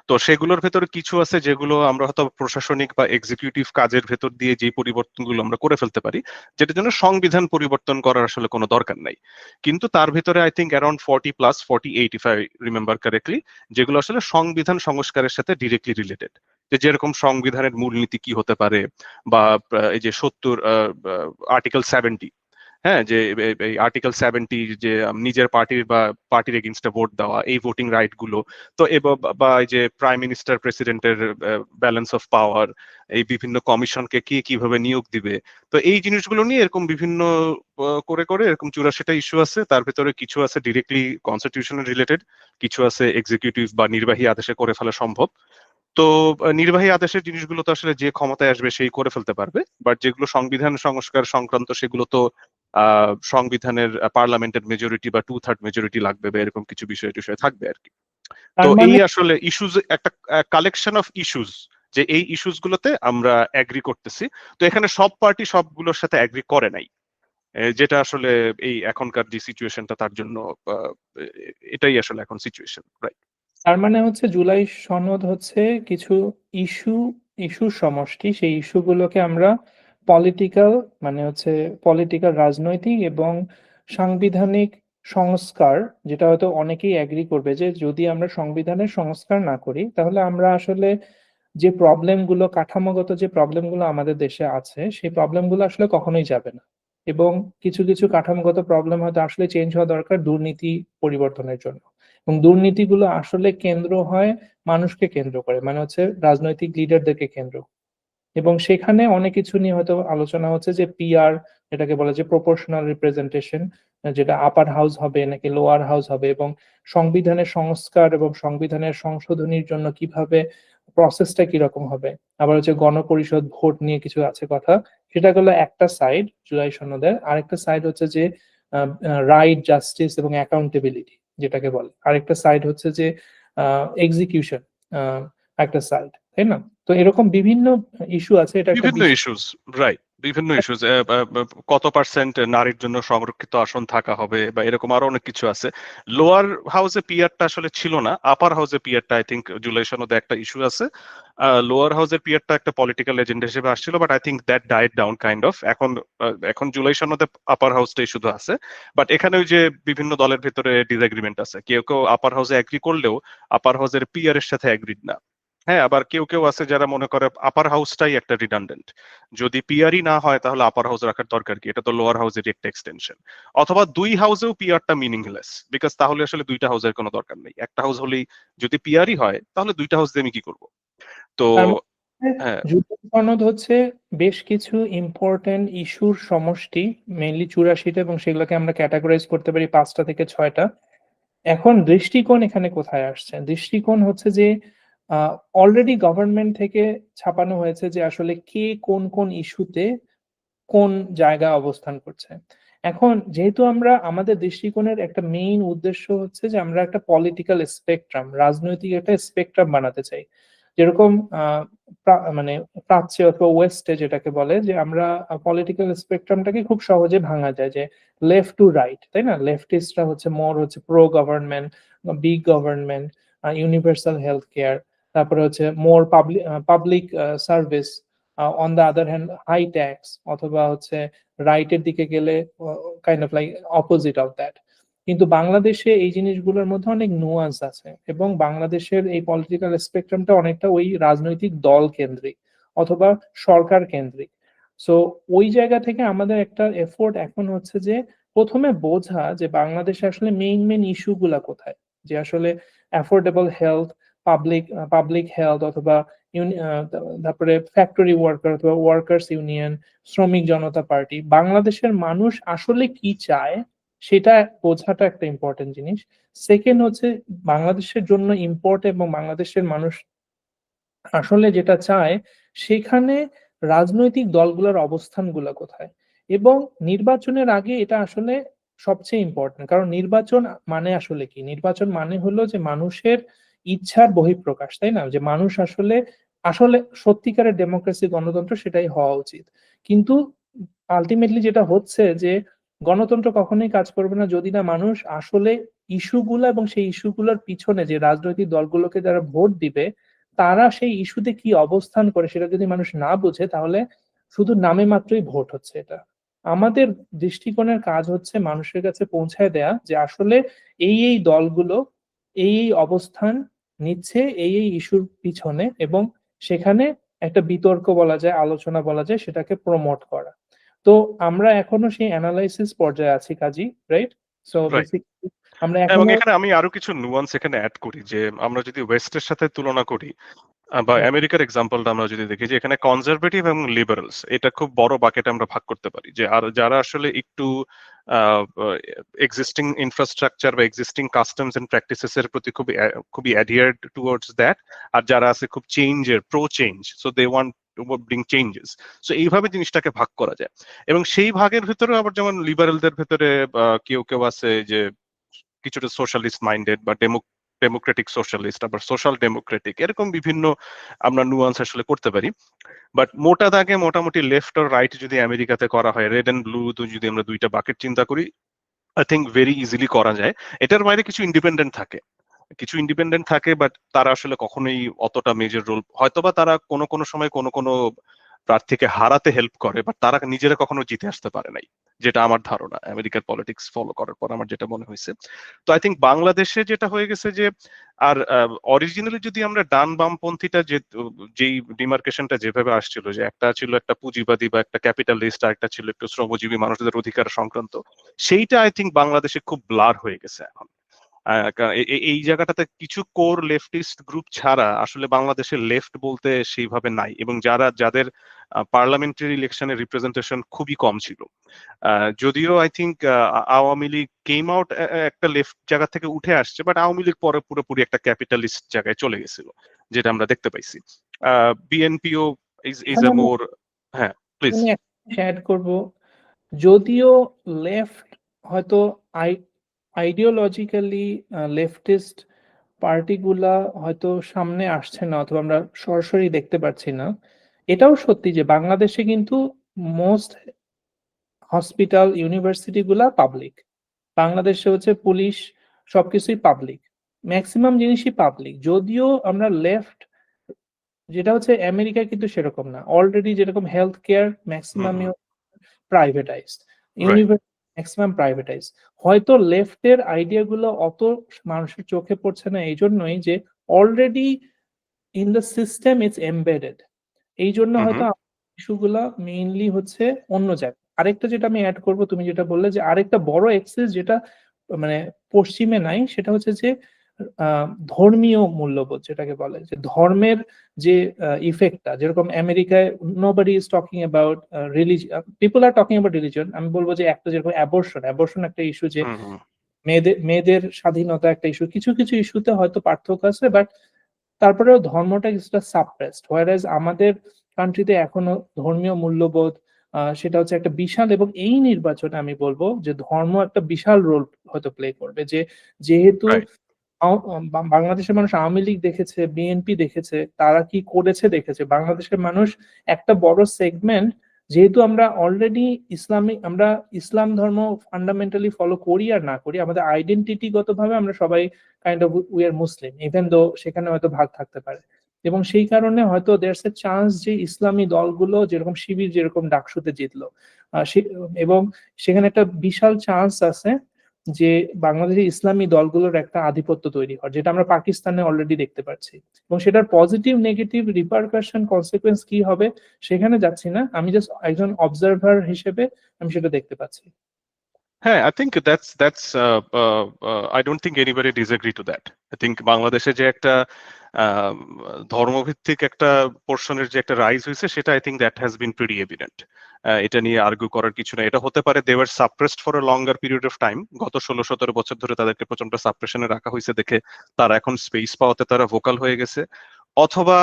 তো সেগুলোর ভেতরে কিছু আছে যেগুলো আমরা হয়তো প্রশাসনিক বা এক্সিকিউটিভ কাজের ভেতর দিয়ে যে পরিবর্তনগুলো আমরা করে ফেলতে পারি, যেটার জন্য সংবিধান পরিবর্তন করার আসলে কোনো দরকার নাই। কিন্তু তার ভেতরে I think around 40+, 48 if I remember correctly, যেগুলো আসলে সংবিধান সংস্কারের সাথে ডিরেক্টলি রিলেটেড। যে যেরকম সংবিধানের মূলনীতি কি হতে পারে, বা এই যে 70 আর্টিকেল 70, হ্যাঁ, যে এই আর্টিকেল 70, যে নিজের পার্টির বা পার্টির এগেইনস্টে ভোট দেওয়া, এই ভোটিং রাইট গুলো। তো বা এই যে প্রাইম মিনিস্টার প্রেসিডেন্টের ব্যালেন্স অফ পাওয়ার, এই বিভিন্ন কমিশনকে কি কিভাবে নিয়োগ দিবে। তো এই জিনিসগুলো নিয়ে এরকম বিভিন্ন করে করে এরকম 84টা ইস্যু আছে। তার ভেতরে কিছু আছে ডিরেক্টলি কনস্টিটিউশনাল রিলেটেড, কিছু আছে এক্সিকিউটিভ বা নির্বাহী আদেশে করে ফেলা সম্ভব। তো নির্বাহী আদেশের জিনিসগুলো তো আসলে যে ক্ষমতায় আসবে সেই করে ফেলতে পারবে, বাট যেগুলো সংবিধান সংস্কার সংক্রান্ত সেগুলো তো সংবিধানের পার্লামেন্টের মেজরিটি বা 2/3 মেজরিটি লাগবে, বা এরকম কিছু বিষয় টিষয় থাকবে আর কি। তো তার এই মানে আসলে ইস্যুজ একটা কালেকশন অফ ইস্যুস, যে এই ইস্যুস গুলোতে আমরা অ্যাগ্রি করতেছি। তো এখানে সব পার্টি সবগুলোর সাথে অ্যাগ্রি করে নাই, যেটা আসলে এই এখনকার যে সিচুয়েশনটা তার জন্য আহ, এটাই আসলে এখন সিচুয়েশন, রাইট? তার মানে হচ্ছে জুলাই সনদ হচ্ছে কিছু ইস্যু, ইস্যুর সমষ্টি। সেই ইস্যুগুলোকে আমরা পলিটিক্যাল, মানে হচ্ছে পলিটিক্যাল, রাজনৈতিক এবং সাংবিধানিক সংস্কার, যেটা হয়তো অনেকেই এগ্রি করবে যে যদি আমরা সংবিধানের সংস্কার না করি তাহলে আমরা আসলে যে প্রবলেমগুলো, কাঠামোগত যে প্রবলেমগুলো আমাদের দেশে আছে সেই প্রবলেমগুলো আসলে কখনোই যাবে না। এবং কিছু কিছু কাঠামোগত প্রবলেম হয়তো আসলে চেঞ্জ হওয়া দরকার দুর্নীতি পরিবর্তনের জন্য। এবং দুর্নীতিগুলো আসলে কেন্দ্র হয় মানুষকে কেন্দ্র করে, মানে হচ্ছে রাজনৈতিক লিডারদেরকে কেন্দ্র। এবং সেখানে অনেক কিছু নিয়ে হয়তো আলোচনা হচ্ছে যে পিআর, যেটাকে বলে যে প্রপোর্শনাল রিপ্রেজেন্টেশন, যেটা আপার হাউস হবে নাকি লোয়ার হাউস হবে, এবং সংবিধানের সংস্কার এবং সংবিধানের সংশোধনীর জন্য কিভাবে প্রসেসটা কিরকম হবে। আবার হচ্ছে গণপরিষদ ভোট নিয়ে কিছু আছে কথা। সেটা গেলো একটা সাইড জুলাই সনদের। আরেকটা সাইড হচ্ছে যে রাইট, জাস্টিস এবং অ্যাকাউন্টেবিলিটি যেটাকে বলে। আরেকটা সাইড হচ্ছে যে এক্সিকিউশন, একটা সাইড, তাই না? তো এরকম বিভিন্ন ইস্যু আছে। এটা একটা বিভিন্ন বিশাল ইস্যুস, রাইট, বিভিন্ন ইস্যুস, কত পার্সেন্ট নারীর জন্য সংরক্ষিত আসন থাকা হবে বা এরকম আরো অনেক কিছু আছে। লোয়ার হাউসে পিয়ারটা আসলে ছিল না, আপার হাউসে পিয়ারটা আই থিঙ্ক জুলাই সনদে একটা ইস্যু আছে। লোয়ার হাউসের পিয়ারটা একটা পলিটিক্যাল এজেন্ডা হিসেবে আসছিল, but I think that died down kind of. এখন জুলাই সনদে আপার হাউসটাই শুধু আছে। বাট এখানে ওই যে বিভিন্ন দলের ভিতরে ডিসএগ্রিমেন্ট আছে, কেউ কেউ আপার হাউসে এগ্রি করলেও আপার হাউসের পিয়ার এর সাথে এগ্রিড না। হ্যাঁ, আবার কেউ কেউ আছে যারা মনে করে আপার হাউসটাই একটা রিডান্ডেন্ট, যদি পিআরই না হয় তাহলে আপার হাউস রাখার দরকার কি, এটা তো লোয়ার হাউসের একটা এক্সটেনশন। অথবা দুই হাউসেও পিআরটা মিনিংলেস, বিকজ তাহলে আসলে দুইটা হাউসের কোনো দরকার নেই, একটা হাউস হলেই যদি পিআরই হয় তাহলে দুইটা হাউস দিয়ে আমি কি করবো। তো তার মধ্যে হ্যাঁ, যুদ্ধ সনদ হচ্ছে বেশ কিছু ইম্পর্টেন্ট ইস্যুর সমষ্টি, মেইনলি 84টা, এবং সেগুলোকে আমরা ক্যাটাগরাইজ করতে পারি 5টা থেকে 6টা। এখন দৃষ্টিকোণ এখানে কোথায় আসছে? দৃষ্টিকোণ হচ্ছে যে অলরেডি গভর্নমেন্ট থেকে ছাপানো হয়েছে যে আসলে কে কোন কোন ইস্যুতে কোন জায়গায় অবস্থান করছে। এখন যেহেতু আমরা আমাদের দৃষ্টিকোণের একটা মেইন উদ্দেশ্য হচ্ছে যে আমরা একটা পলিটিক্যাল স্পেকট্রাম, রাজনৈতিক একটা স্পেকট্রাম বানাতে চাই। যেরকম মানে প্রাচ্যে অথবা ওয়েস্টে যেটাকে বলে যে আমরা পলিটিক্যাল স্পেকট্রামটাকে খুব সহজে ভাঙা যায় যে লেফট টু রাইট, তাই না? লেফটিস্টরা হচ্ছে মোর হচ্ছে pro government, big government, universal health care, তারপরে হচ্ছে more public service, on the other hand high tax, অথবা হচ্ছে রাইটের দিকে গেলে kind of like opposite of that. কিন্তু বাংলাদেশে এই জিনিসগুলোর মধ্যে অনেক নুয়ান্স আছে, এবং বাংলাদেশের এই পলিটিক্যাল স্পেকট্রামটা অনেকটা ওই রাজনৈতিক দল কেন্দ্রিক অথবা সরকার কেন্দ্রিক। সো ওই জায়গা থেকে আমাদের একটা এফোর্ট এখন হচ্ছে যে প্রথমে বোঝা যে বাংলাদেশে আসলে মেইন মেইন ইস্যু গুলা কোথায়, যে আসলে affordable health, public public health, অথবা তারপরে ফ্যাক্টরি ওয়ার্কার অথবা ওয়ার্কার্স ইউনিয়ন, শ্রমিক জনতা পার্টি, বাংলাদেশের মানুষ আসলে কি চায় সেটা বোঝাটা একটা ইম্পর্টেন্ট জিনিস। সেকেন্ড হচ্ছে বাংলাদেশের জন্য ইম্পর্টেন্ট এবং বাংলাদেশের মানুষ আসলে যেটা চায় সেখানে রাজনৈতিক দলগুলোর অবস্থানগুলো কোথায়। এবং নির্বাচনের আগে এটা আসলে সবচেয়ে ইম্পর্টেন্ট, কারণ নির্বাচন মানে আসলে কি? নির্বাচন মানে হলো যে মানুষের ইচ্ছার বহিঃপ্রকাশ, তাই না? যে মানুষ আসলে আসলে সত্যিকারের ডেমোক্রেসি, গণতন্ত্র সেটাই হওয়া উচিত। কিন্তু আলটিমেটলি যেটা হচ্ছে যে গণতন্ত্র কখনোই কাজ করবে না যদি না মানুষ আসলে ইস্যুগুলো এবং সেই ইস্যুগুলোর পিছনে যে রাজনৈতিক দলগুলোকে যারা ভোট দিবে তারা সেই ইস্যুতে কি অবস্থান করে সেটা যদি মানুষ না বুঝে, তাহলে শুধু নামে মাত্রই ভোট হচ্ছে এটা। আমাদের দৃষ্টিকোণের কাজ হচ্ছে মানুষের কাছে পৌঁছায় দেয়া যে আসলে এই দলগুলো এই অবস্থান নিচ্ছে এই ইস্যুর পিছনে, এবং সেখানে একটা বিতর্ক বলা যায়, আলোচনা বলা যায়, সেটাকে প্রমোট করা। তো আমরা এখনো সেই অ্যানালাইসিস পর্যায়ে আছি কাজী, রাইট? So right. বেসিক্যালি আমরা এবং এখনো এখানে আমি আরো কিছু নুয়ান্স এখানে অ্যাড করি, যে আমরা যদি ওয়েস্টের সাথে তুলনা করি বা হুম, আমেরিকার এক্সাম্পলটা আমরা যদি দেখি, যে এখানে কনজারভেটিভ এবং লিবারেলস এটা খুব বড় বাকেটে আমরা ভাগ করতে পারি, যে আর যারা আসলে একটু এক্সিস্টিং ইনফ্রাস্ট্রাকচার বা এক্সিস্টিং কাস্টমস এন্ড প্র্যাকটিসেস এর প্রতি খুবই অ্যাডিয়ার্ড টুয়ার্ডস দ্যাট, আর যারা আছে খুব চেঞ্জের pro change, so they want to bring changes. So এইভাবে জিনিসটাকে ভাগ করা যায়। এবং সেই ভাগের ভিতরে আবার যেমন লিবারেলদের ভেতরে কেউ কেউ আছে যে কিছুটা সোশ্যালিস্ট মাইন্ডেড বা ডেমোক্রেটিক সোশ্যালিস্ট, আবার সোশ্যাল ডেমোক্রেটিক, এরকম বিভিন্ন আমরা নুয়ান্স আসলে করতে পারি। বাট মোটা দাগে মোটামুটি লেফট আর রাইট যদি আমেরিকাতে করা হয়, রেড এন্ড ব্লু যদি আমরা দুইটা বাকেট চিন্তা করি, আই থিঙ্ক ভেরি ইজিলি করা যায়। এটার বাইরে কিছু ইন্ডিপেন্ডেন্ট থাকে, বাট তারা আসলে কখনোই অতটা মেজর রোল, হয়তোবা তারা কোনো কোনো সময় কোনো কোনো প্রার্থীকে হারাতে হেল্প করে, বাট তারা নিজেরা কখনো জিতে আসতে পারে নাই, যেটা আমার ধারণা আমেরিকার পলিটিক্স ফলো করার পর আমার যেটা মনে হয়েছে। তো আই থিঙ্ক বাংলাদেশে যেটা হয়ে গেছে যে, আর অরিজিনালি যদি আমরা ডান বামপন্থীটা যে যেই ডিমার্কেশনটা যেভাবে আসছিল, যে একটা ছিল একটা পুঁজিবাদী বা একটা ক্যাপিটালিস্ট, আর একটা ছিল একটু শ্রমজীবী মানুষদের অধিকার সংক্রান্ত, সেইটা আই থিঙ্ক বাংলাদেশে খুব ব্লার হয়ে গেছে এখন। এই জায়গাটাতে কিছু কোর লেফটিস্ট গ্রুপ ছাড়া আসলে বাংলাদেশের লেফট বলতে সেইভাবে নাই, এবং যাদের পার্লামেন্টারি ইলেকশনের রিপ্রেজেন্টেশন খুবই কম ছিল। যদিও I think Awami League came out একটা লেফট জায়গা থেকে উঠে আসছে, বাট আওয়ামী লীগ পরে পুরোপুরি একটা ক্যাপিটালিস্ট জায়গায় চলে গেছিল, যেটা আমরা দেখতে পাইছি। বিএনপিও ইজ এখানে এ আমি মোর, হ্যাঁ প্লিজ। এখানে একটা জিনিস অ্যাড করব। যদিও লেফট হয়তো আইডিওলজিক্যালি লেফটিস্ট পার্টিগুলা হয়তো সামনে আসছে না, অথবা আমরা সরাসরি দেখতে পাচ্ছি না। এটাও সত্যি যে বাংলাদেশে কিন্তু মোস্ট হসপিটাল, ইউনিভার্সিটি গুলা পাবলিক। বাংলাদেশে হচ্ছে পুলিশ, সবকিছুই পাবলিক, ম্যাক্সিমাম জিনিসই পাবলিক। যদিও আমরা লেফট, যেটা হচ্ছে আমেরিকা কিন্তু সেরকম না। অলরেডি যেরকম হেলথ কেয়ার ম্যাক্সিমামই privatised, right. University maximum privatised. হয়তো লেফটের আইডিয়া গুলো অত মানুষের চোখে পড়ছে না এই জন্যই যে already in the system it's embedded. এই জন্য হয়তো ইস্যুগুলা মেইনলি হচ্ছে অন্য জায়গায়। আরেকটা যেটা আমি অ্যাড করব, তুমি যেটা বললে যে আরেকটা বড় এক্সেস যেটা মানে পশ্চিমে নাই, সেটা হচ্ছে যে ধর্মীয় মূল্যবোধ, যেটাকে বলে যে ধর্মের যে ইফেক্টটা, যেরকম আমেরিকায় nobody is talking about religion, people are talking about religion. আমি বলবো যে একটা যেরকম অ্যাবর্শন একটা ইস্যু, যে মেয়েদের স্বাধীনতা একটা ইস্যু। কিছু কিছু ইস্যুতে হয়তো পার্থক্য আছে, বাট তারপরেও ধর্মটা কিছুটা সাপ্রেসড, হোয়ারাজ আমাদের কান্ট্রিতে এখনো ধর্মীয় মূল্যবোধ সেটা হচ্ছে একটা বিশাল, এবং এই নির্বাচনে আমি বলবো যে ধর্ম একটা বিশাল রোল হয়তো প্লে করবে। যে যেহেতু রাইট। বাংলাদেশের মানুষ আওয়ামী লীগ দেখেছে, বিএনপি দেখেছে, তারা কি করেছে দেখেছে। বাংলাদেশের মানুষ একটা বড় সেগমেন্ট, যেহেতু আমরা অলরেডি আমরা ইসলাম ধর্ম ফান্ডামেন্টালি ফলো করি আর না করি, আমাদের আইডেন্টিটিগত ভাবে আমরা সবাই kind of we are Muslim, even though সেখানে হয়তো ভাগ থাকতে পারে। এবং সেই কারণে হয়তো দেয়ারস এ চান্স যে ইসলামী দলগুলো যেরকম শিবির যেরকম ডাকসুতে জিতলো, এবং সেখানে একটা বিশাল চান্স আছে যে বাংলাদেশের ইসলামী দলগুলোর একটা আধিপত্য তৈরি হয়, যেটা আমরা পাকিস্তানে অলরেডি দেখতে পাচ্ছি। এবং সেটার পজিটিভ নেগেটিভ রিপারকাশন কনসিকুয়েন্স কি হবে সেখানে যাচ্ছি না, আমি জাস্ট একজন অবজারভার হিসেবে আমি সেটা দেখতে পাচ্ছি। হ্যাঁ, I think I don't think anybody disagree to that. I think বাংলাদেশে যে একটা আহ, ধর্মভিত্তিক একটা পোর্শনের যে একটা রাইজ হয়েছে, সেটা I think that has been pretty evident. এটা নিয়ে আর্গু করার কিছু না। এটা হতে পারে they were suppressed for a longer period of time. গত 16-17 বছর ধরে তাদেরকে প্রচন্ড সাপ্রেশনে রাখা হয়েছে দেখে তারা এখন স্পেস পাওয়াতে তারা ভোকাল হয়ে গেছে। অথবা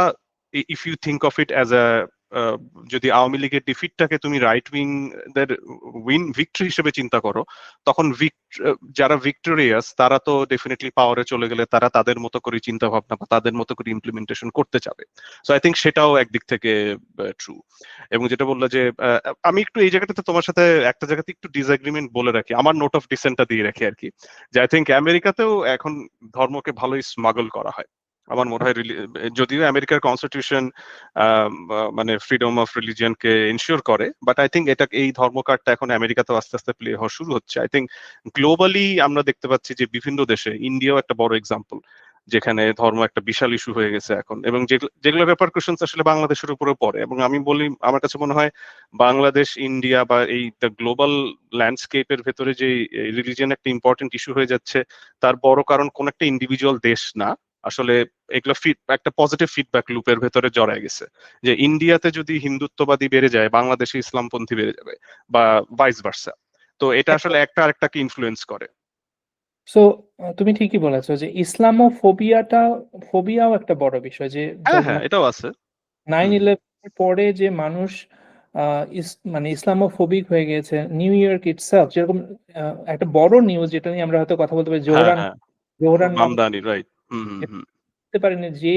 if you think of it as a, যদি আওয়ামী লীগের ডিফিটটাকে তুমি রাইট উইং দের ভিক্টরি হিসেবে চিন্তা করো, তখন যারা ভিক্টোরিয়াস তারা তো ডেফিনেটলি পাওয়ারে চলে গেলে তারা তাদের মতো করে চিন্তা ভাবনা বা তাদের মতো করে ইমপ্লিমেন্টেশন করতে চাবে। সো আই থিঙ্ক সেটাও একদিক থেকে ট্রু। এবং যেটা বললো যে আমি একটু এই জায়গাটাতে তোমার সাথে একটা জায়গাতে একটু ডিসএগ্রিমেন্ট বলে রাখি, আমার নোট অফ ডিসেন্টটা দিয়ে রাখি আর কি, যে আই থিঙ্ক আমেরিকাতেও এখন ধর্মকে ভালোই স্মাগল করা হয়। আমার মনে হয় যদিও আমেরিকার কনস্টিটিউশন মানে ফ্রিডম অফ রিলিজিয়নকে ইনশিওর করে, বাট আই থিঙ্ক এটা এই ধর্মকার্ডটা এখন আমেরিকাতেও আস্তে আস্তে প্লে হওয়া শুরু হচ্ছে। আই থিঙ্ক গ্লোবালি আমরা দেখতে পাচ্ছি যে বিভিন্ন দেশে, ইন্ডিয়াও একটা বড় এক্সাম্পল, যেখানে ধর্ম একটা বিশাল ইস্যু হয়ে গেছে এখন, এবং যেগুলো রেপারকুশনস আসলে বাংলাদেশের উপরেও পড়ে। এবং আমি বলি, আমার কাছে মনে হয় বাংলাদেশ, ইন্ডিয়া বা এই দ্য গ্লোবাল ল্যান্ডস্কেপের ভেতরে যে রিলিজিয়ন একটা ইম্পর্টেন্ট ইস্যু হয়ে যাচ্ছে, তার বড় কারণ কোন একটা ইন্ডিভিজুয়াল দেশ না, আসলে এগুলো একটা পজিটিভ ফিডব্যাক লুপের ভেতরে জড়ায় গেছে। যে ইন্ডিয়াতে যদি হিন্দুত্ববাদী বেড়ে যায়, বাংলাদেশে ইসলামপন্থী বেড়ে যাবে, বা ভাইস ভার্সা। তো এটা আসলে একটা আরেকটাকে ইনফ্লুয়েন্স করে। সো তুমি ঠিকই বলেছো যে ফোবিয়াও একটা বড় বিষয়। যে হ্যাঁ, হ্যাঁ, এটাও আছে। 9/11 পরে যে মানুষ মানে ইসলামোফোবিক হয়ে গেছে। নিউ ইয়র্ক ইটসেলফ যেরকম একটা বড় নিউজ, যেটা নিয়ে আমরা হয়তো কথা বলতে পারি, হ্যাঁ, জোহরান হ্যাঁ, জোহরান মামদানি, রাইট। হুম, হুম, হুম। বুঝতে পারিনি যে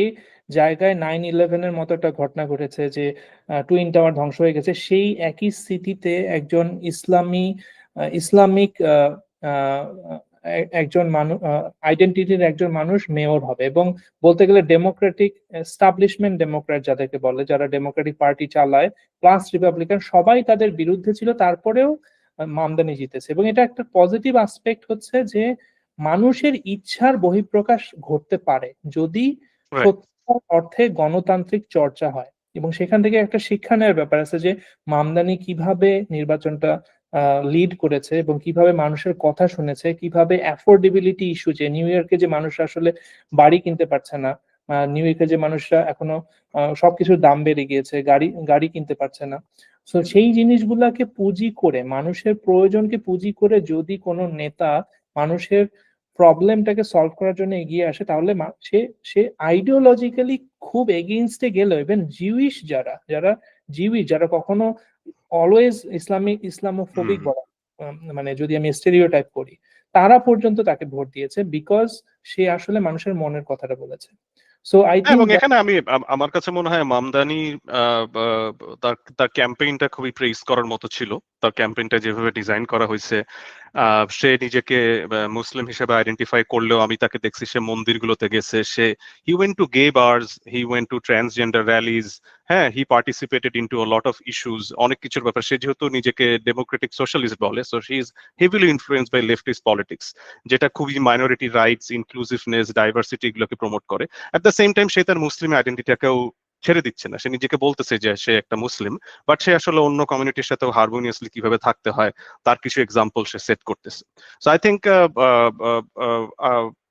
জায়গায় 9/11 মতো একটা ঘটনা ঘটেছে, যে টুইন টাওয়ার ধ্বংস হয়ে গেছে, সেই একই সিটিতে একজন ইসলামিক আহ, একজন মানুষ, আইডেন্টিটির একজন মানুষ মেয়র হবে। এবং বলতে গেলে ডেমোক্রেটিক এস্টাবলিশমেন্ট, ডেমোক্র্যাট যাদেরকে বলে, যারা ডেমোক্রেটিক পার্টি চালায়, প্লাস রিপাবলিকান, সবাই তাদের বিরুদ্ধে ছিল, তারপরেও মামদানি জিতেছে। এবং এটা একটা পজিটিভ আসপেক্ট হচ্ছে যে মানুষের ইচ্ছার বহিঃপ্রকাশ ঘটতে পারে যদি রাইট। সত্যিকার অর্থে গণতান্ত্রিক চর্চা হয়। এবং সেখান থেকে একটা শিক্ষা নেওয়ার ব্যাপার আছে যে মামদানি কিভাবে নির্বাচনটা লিড করেছে, এবং কিভাবে মানুষের কথা শুনেছে, কিভাবে অ্যাফোর্ডেবিলিটি ইস্যু, যে নিউ ইয়র্কে যে মানুষ আসলে বাড়ি কিনতে পারছে না, নিউ ইয়র্কে যে মানুষরা এখনো সবকিছুর দাম বেড়ে গিয়েছে, গাড়ি গাড়ি কিনতে পারছে না। তো সেই জিনিসগুলাকে পুঁজি করে, মানুষের প্রয়োজনকে পুঁজি করে যদি কোনো নেতা মানুষের প্রবলেমটাকে সলভ করার জন্য এগিয়ে আসে, তাহলে সে সে আইডিওলজিক্যালি খুব এগেইনস্টে গেল, ইভেন জিউইশ যারা যারা জিউইশ যারা কখনো অলওয়েজ ইসলামোফোবিক হুম। বলা মানে যদি আমি স্টেরিওটাইপ করি, তারা পর্যন্ত তাকে ভোট দিয়েছে বিকজ সে আসলে মানুষের মনের কথাটা বলেছে। সো আই হ্যাঁ, থিঙ্ক এবং এখানে আমার কাছে মনে হয় মামদানি তার তার ক্যাম্পেইনটা খুবই প্রেইজ করার মতো ছিল। তার ক্যাম্পেইনটা যেভাবে ডিজাইন করা হয়েছে, সে নিজেকে মুসলিম হিসেবে আইডেন্টিফাই করলেও আমি তাকে দেখছি সে মন্দিরগুলোতে গেছে, সে he went to gay bars, he went to transgender rallies, হ্যাঁ, he participated into a lot of issues, অনেক কিছুর ব্যাপার। সে যেহেতু নিজেকে ডেমোক্রেটিক সোশ্যালিস্ট বলে, so she is heavily influenced by leftist politics, যেটা খুবই মাইনরিটি রাইটস, ইনক্লুসিভনেস, ডাইভার্সিটি এগুলোকে প্রমোট করে। অ্যাট দ্য সেম টাইম সে তার মুসলিম আইডেন্টিটিটাকেও ছেড়ে দিচ্ছে না, সে নিজেকে বলতেছে যে সে একটা মুসলিম, বাট সে আসলে অন্য কমিউনিটির সাথেও হারমোনিয়াসলি কিভাবে থাকতে হয় তার কিছু এক্সাম্পল সে সেট করতেছে। সো আই থিঙ্ক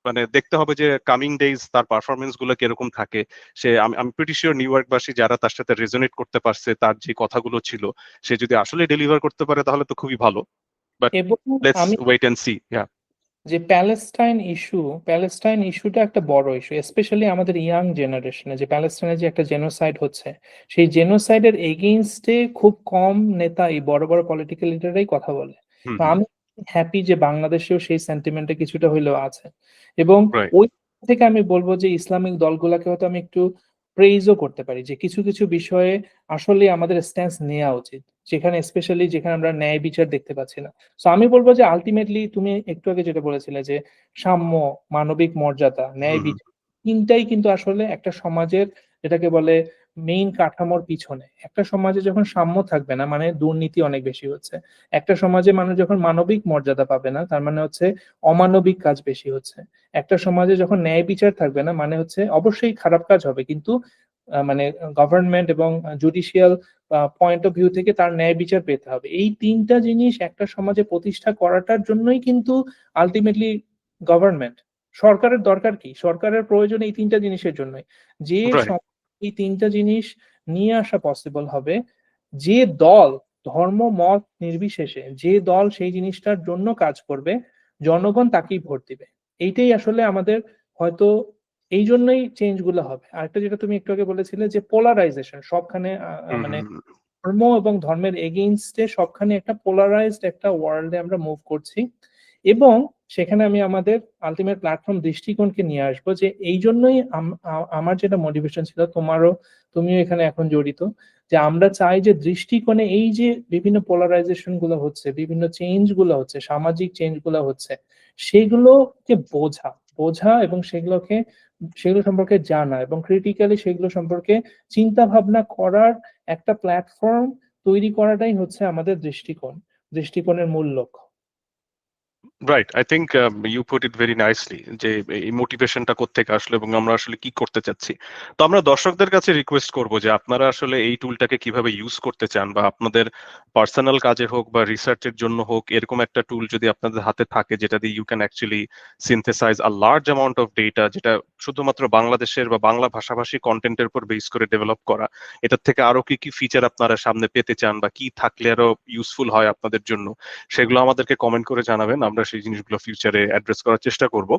মানে দেখতে হবে যে কামিং ডেজ তার পারফরমেন্স গুলো কিরকম থাকে। সে আমি প্রিটি শিওর নিউ ইয়র্কবাসী যারা তার সাথে রেজোনেট করতে পারছে, তার যে কথাগুলো ছিল, সে যদি আসলে ডেলিভার করতে পারে তাহলে তো খুবই ভালো। বাট এবং লেটস আমি ওয়েট এন্ড সি। যে প্যালেস্টাইন ইস্যুটা একটা বড় ইস্যু, স্পেশালি আমাদের ইয়াং জেনারেশনে, যে প্যালেস্টাইনে যে একটা জেনোসাইড হচ্ছে, সেই জেনোসাইডের এগেইনস্টে খুব কম নেতা, এই বড় বড় পলিটিক্যাল লিডাররাই কথা বলে। হুম, তো হুম। আমি হ্যাপি যে বাংলাদেশেও সেই সেন্টিমেন্টটা কিছুটা হইলেও আছে। এবং রাইট। ওই থেকে আমি বলবো যে ইসলামিক দলগুলোকে হয়তো আমি একটু প্রেইজও করতে পারি, যে কিছু কিছু বিষয়ে আসলে আমাদের স্ট্যান্স নেওয়া উচিত, যেখানে স্পেশালি যেখানে আমরা ন্যায় বিচার দেখতে পাচ্ছি না। সো আমি বলবো যে আলটিমেটলি তুমি একটু আগে যেটা বলেছিলে যে সাম্য, মানবিক মর্যাদা, ন্যায় হুম, হুম। বিচার, তিনটাই কিন্তু আসলে একটা সমাজের, যেটাকে বলে মেইন কাঠামোর পিছনে। একটা সমাজে যখন সাম্য থাকবে না, মানে দুর্নীতি অনেক বেশি হচ্ছে। একটা সমাজে মানুষ যখন মানবিক মর্যাদা পাবে না, তার মানে হচ্ছে অমানবিক কাজ বেশি হচ্ছে। একটা সমাজে যখন ন্যায় বিচার থাকবে না, মানে হচ্ছে অবশ্যই খারাপ কাজ হবে, কিন্তু মানে গভর্নমেন্ট এবং জুডিশিয়াল পয়েন্ট অফ ভিউ থেকে তার ন্যায় বিচার পেতে হবে। এই তিনটা জিনিস একটা সমাজে প্রতিষ্ঠা করাটার জন্যই কিন্তু আলটিমেটলি গভর্নমেন্ট, সরকারের দরকার কি, সরকারের প্রয়োজন এই তিনটা জিনিসের জন্যই। যে রাইট। এই তিনটা জিনিস নিয়ে আসা পসিবল হবে, যে দল ধর্ম মত নির্বিশেষে যে দল সেই জিনিসটার জন্য কাজ করবে, জনগণ তাকেই ভোট দিবে। এইটাই আসলে আমাদের হয়তো, এই জন্যই চেঞ্জ গুলো হবে। আরেকটা যেটা তুমি একটু আগে বলেছিলে যে পোলারাইজেশন সবখানে, হুম, মানে হুম, হুম। ধর্ম এবং ধর্মের এগেইনস্টে সবখানে একটা পোলারাইজড একটা ওয়ার্ল্ডে আমরা মুভ করছি। এবং সেখানে আমি আমাদের আলটিমেট প্ল্যাটফর্ম দৃষ্টিকোণকে নিয়ে আসবো, যে এই জন্যই আমার যেটা মোটিভেশন ছিল, তোমারও, তুমিও এখানে এখন জড়িত, যে আমরা চাই যে দৃষ্টিকোণে এই যে বিভিন্ন পোলারাইজেশন গুলো হচ্ছে, বিভিন্ন চেঞ্জ গুলো হচ্ছে, সামাজিক চেঞ্জ গুলো হচ্ছে, সেগুলোকে বোঝা বোঝা এবং সেগুলো সম্পর্কে জানা এবং ক্রিটিক্যালি সেগুলো সম্পর্কে চিন্তা ভাবনা করার একটা প্ল্যাটফর্ম তৈরি করাটাই হচ্ছে আমাদের দৃষ্টিকোণের মূল লক্ষ্য। Right, I think you put it very nicely যে এই মোটিভেশনটা কোত্থেকে আসলো এবং আমরা আসলে কি করতে চাচ্ছি। তো আমরা দর্শকদের কাছে রিকোয়েস্ট করব যে আপনারা আসলে এই টুলটাকে কিভাবে ইউজ করতে চান, বা আপনাদের পার্সোনাল কাজে হোক বা রিসার্চের জন্য হোক, এরকম একটা টুল যদি আপনাদের হাতে থাকে যেটা দিয়ে you can actually synthesize a large amount of data, যেটা শুধুমাত্র বাংলাদেশের বা বাংলা ভাষাভাষী কন্টেন্টের উপর বেস করে ডেভেলপ করা, এটার থেকে আরো কি কি ফিচার আপনারা সামনে পেতে চান বা কি থাকলে আরো ইউজফুল হয় আপনাদের জন্য, সেগুলো আমাদেরকে কমেন্ট করে জানাবেন, আমরা সেই জিনিসগুলো ফিউচারে অ্যাড্রেস করার চেষ্টা করব।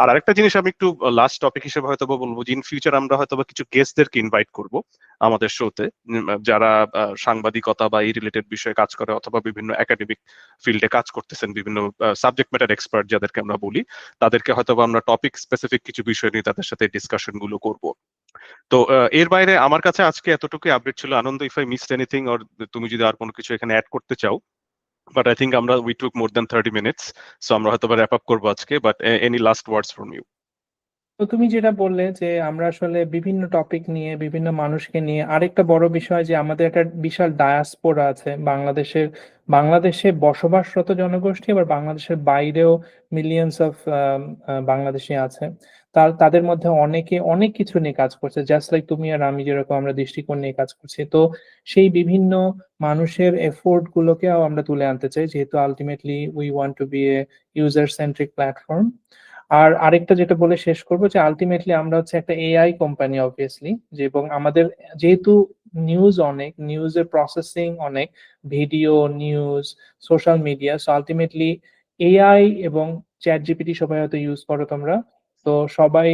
আর আরেকটা জিনিস আমি একটু লাস্ট টপিক হিসেবে হয়তো বলবো যে ইন ফিউচার আমরা হয়তো কিছু গেস্টদেরকে ইনভাইট করব আমাদের শোতে, যারা সাংবাদিকতা বা এই রিলেটেড বিষয়ে কাজ করে অথবা বিভিন্ন একাডেমিক ফিল্ডে কাজ করতেছেন, বিভিন্ন সাবজেক্ট ম্যাটার এক্সপার্ট যাদেরকে আমরা বলি, তাদেরকে হয়তো আমরা টপিক স্পেসিফিক কিছু বিষয় নিয়ে তাদের সাথে ডিসকাশন গুলো করব। তো এর বাইরে আমার কাছে আজকে এতটুকুই আপডেট ছিল। Ananda, if I missed anything or তুমি যদি আর কোনো কিছু এখানে অ্যাড করতে চাও, বাট আই থিঙ্ক আমরা we took more than 30 minutes, so আমরা হয়তো র্যাপ আপ করবো আজকে, but any last words from you? তো তুমি যেটা বললে যে আমরা আসলে বিভিন্ন টপিক নিয়ে, বিভিন্ন মানুষকে নিয়ে, আরেকটা বড় বিষয় যে আমাদের একটা বিশাল ডায়াসপোরা আছে বাংলাদেশে বসবাসরত জনগোষ্ঠী, আবার বাংলাদেশের বাইরেও মিলিয়ন্স অফ বাংলাদেশি আছে। তাদের মধ্যে অনেকে অনেক কিছু নিয়ে কাজ করছে, জাস্ট লাইক তুমি আর আমি যেরকম আমরা দৃষ্টিকোণ নিয়ে কাজ করছি। তো সেই বিভিন্ন মানুষের এফোর্ট গুলোকেও আমরা তুলে আনতে চাই, যেহেতু ultimately we want to be a user centric platform. আর আরেকটা যেটা বলে শেষ করবো, যে আলটিমেটলি আমরা হচ্ছে একটা এআই কোম্পানি অবভিয়াসলি, যে এবং আমাদের যেহেতু নিউজের প্রসেসিং অনেক, video, news, social media, so ultimately AI এবং চ্যাট জিপিটি সবাই হয়তো ইউজ করো তোমরা। তো সবাই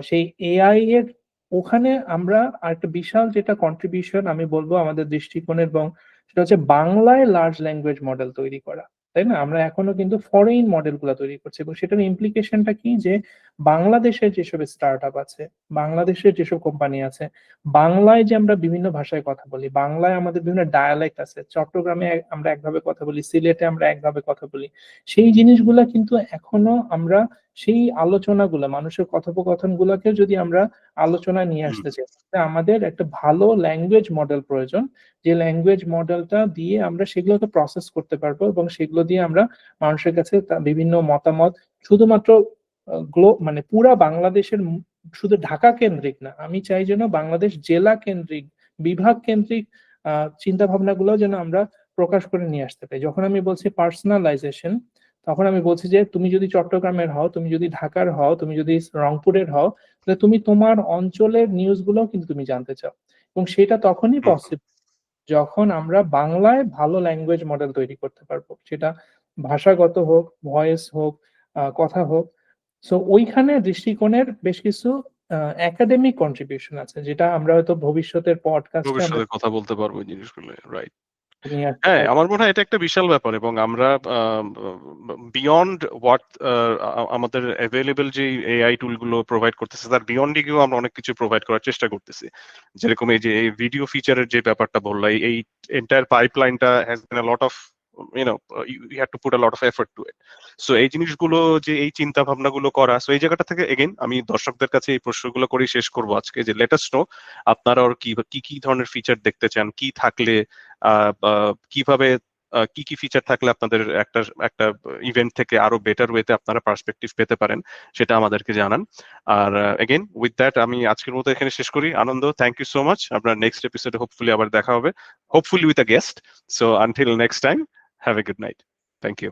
সেই এআই এর ওখানে আমরা আরেকটা বিশাল যেটা কন্ট্রিবিউশন আমি বলবো আমাদের দৃষ্টিকোণের, এবং সেটা হচ্ছে বাংলায় লার্জ ল্যাঙ্গুয়েজ মডেল তৈরি করা। তাই না? আমরা এখনো কিন্তু ফরেন মডেলগুলা তৈরি করছি এবং সেটার ইমপ্লিকেশনটা কি যে বাংলাদেশের যেসব স্টার্টআপ আছে, বাংলাদেশের যেসব কোম্পানি আছে, বাংলায় যে আমরা বিভিন্ন ভাষায় কথা বলি, বাংলায় আমাদের বিভিন্ন ডায়ালেক্ট আছে। চট্টগ্রামে আমরা একভাবে কথা বলি, সিলেটে আমরা একভাবে কথা বলি। সেই জিনিসগুলা কিন্তু এখনো আমরা সেই আলোচনাগুলা, মানুষের কথোপকথনগুলাকে যদি আমরা আলোচনায় নিয়ে হুম, আসতে চাই, তাহলে আমাদের একটা ভালো ল্যাঙ্গুয়েজ মডেল প্রয়োজন। যে ল্যাঙ্গুয়েজ মডেলটা দিয়ে আমরা সেগুলোকে প্রসেস করতে পারবো এবং সেগুলো দিয়ে আমরা মানুষের কাছে বিভিন্ন মতামত শুধুমাত্র মানে পুরা বাংলাদেশের শুধু ঢাকা কেন্দ্রিক না, আমি চাই যেন বাংলাদেশ জেলা কেন্দ্রিক, বিভাগ কেন্দ্রিক চিন্তা ভাবনাগুলো যেন আমরা প্রকাশ করে নিয়ে আসতে পারি। যখন আমি বলছি পার্সোনালাইজেশন, তখন আমি বলছি যে তুমি যদি চট্টগ্রামের হও, তুমি যদি ঢাকার হও, তুমি যদি রংপুরের হও, তাহলে তুমি তোমার অঞ্চলের নিউজ গুলোও কিন্তু তুমি জানতে চাও এবং সেটা তখনই হুম, পসিবল যখন আমরা বাংলায় ভালো ল্যাঙ্গুয়েজ মডেল তৈরি করতে পারবো। সেটা ভাষাগত হোক, ভয়েস হোক, কথা হোক। সো ওইখানে দৃষ্টিকোণের বেশ কিছু একাডেমিক কন্ট্রিবিউশন আছে যেটা আমরা হয়তো ভবিষ্যতের পডকাস্টে আমরা ভবিষ্যতে কথা বলতে পারবো এই জিনিসগুলো, রাইট। নিয়ে আসতে হ্যাঁ, পারবো। আমার মনে হয় এটা একটা বিশাল ব্যাপার এবং আমরা বিয়ন্ড হোয়াট আমাদের অ্যাভেলেবল যে এআই টুল গুলো প্রোভাইড করতেছে তার বিয়ন্ডে গিয়েও আমরা অনেক কিছু প্রোভাইড করার চেষ্টা করতেছি। যেরকম এই যে এই ভিডিও ফিচারের যে ব্যাপারটা বললা, এই এন্টায়ার পাইপলাইনটা has been a lot of you have to put a lot of effort to it. So এই জিনিসগুলো যে এই চিন্তা ভাবনাগুলো করা, সো এই জায়গাটা থেকে এগেইন আমি দর্শকদের কাছে এই প্রশ্নগুলো করেই শেষ করবো আজকে, যে লেট আস নো আপনারা আর কি কি কি ধরনের ফিচার দেখতে চান, কি থাকলে কিভাবে কি কি ফিচার থাকলে আপনাদের একটা একটা ইভেন্ট থেকে আরো বেটার ওয়েতে আপনারা পার্সপেক্টিভ পেতে পারেন, সেটা আমাদেরকে জানান। আর এগেইন উইথ দ্যাট আমি আজকের মতো এখানে শেষ করি। Anand, thank you so much. আপনার নেক্সট এপিসোডে হোপফুলি আবার দেখা হবে, hopefully with a guest. So until next time, have a good night. Thank you.